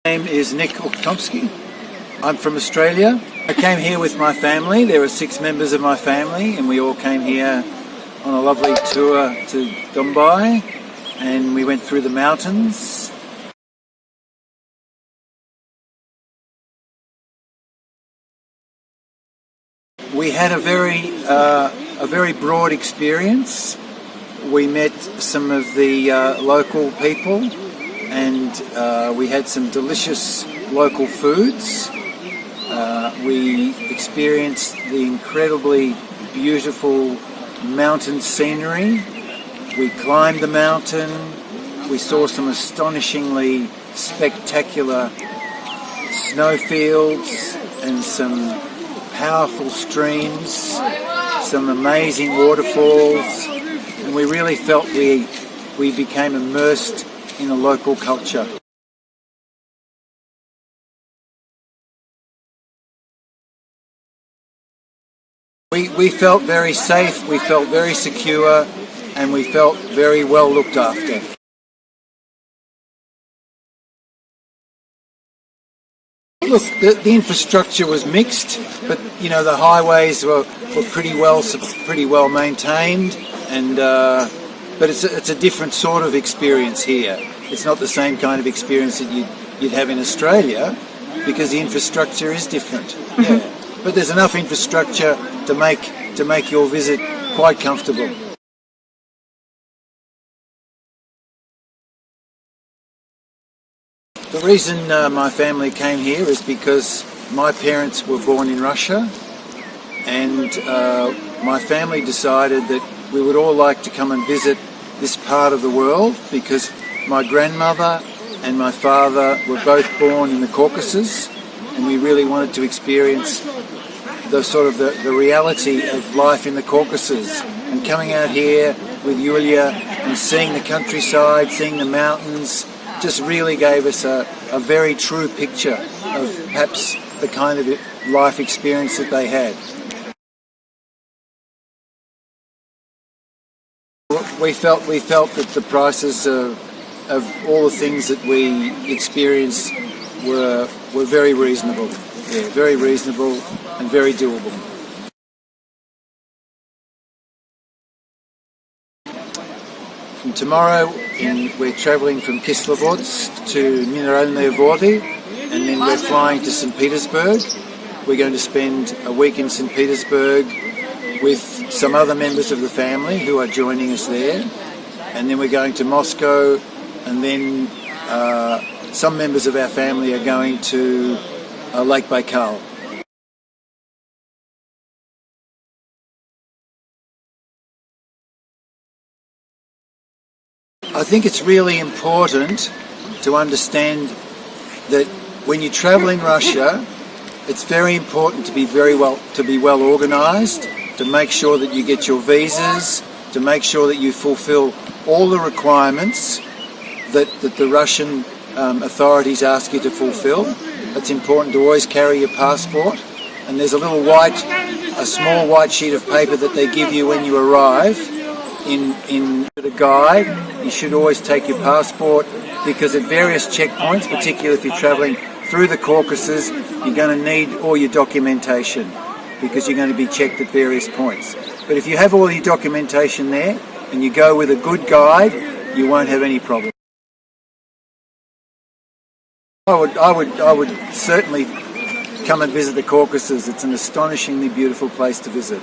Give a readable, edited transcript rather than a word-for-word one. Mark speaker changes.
Speaker 1: My name is Ouchtomsky. I'm from Australia. I came here with my family. There are 6 members of my family, and we all came here on a lovely tour to Dombai, and we went through the mountains. We had a very broad experience. We met some of the local people, and we had some delicious local foods. We experienced the incredibly beautiful mountain scenery. We climbed the mountain. We saw some astonishingly spectacular snowfields and some powerful streams, some amazing waterfalls, and we really felt we became immersed in the local culture. We felt very safe, we felt very secure, and we felt very well looked after. Look, the infrastructure was mixed, but you know the highways were pretty well maintained, and but it's a different sort of experience here. It's not the same kind of experience that you'd have in Australia, because the infrastructure is different. Yeah. But there's enough infrastructure to make your visit quite comfortable. The reason my family came here is because my parents were born in Russia, and my family decided that we would all like to come and visit this part of the world because my grandmother and my father were both born in the Caucasus, and we really wanted to experience the reality of life in the Caucasus. And coming out here with Yulia and seeing the countryside, seeing the mountains, just really gave us a very true picture of perhaps the kind of life experience that they had. We felt that the prices of all the things that we experienced were very reasonable. Yeah, very reasonable and very doable. From tomorrow, we're travelling from Kislovodsk to Mineralnye Vody, and then we're flying to St. Petersburg. We're going to spend a week in St. Petersburg with some other members of the family who are joining us there, and then we're going to Moscow, and then some members of our family are going to Lake Baikal. I think it's really important to understand that when you travel in Russia, it's very important to be well organised, to make sure that you get your visas, to make sure that you fulfil all the requirements that the Russian authorities ask you to fulfil. It's important to always carry your passport, and there's a small white sheet of paper that they give you when you arrive. In the guide, you should always take your passport, because at various checkpoints, particularly if you're travelling through the Caucasus, you're going to need all your documentation, because you're going to be checked at various points. But if you have all your documentation there and you go with a good guide, you won't have any problem. I would certainly come and visit the Caucasus. It's an astonishingly beautiful place to visit.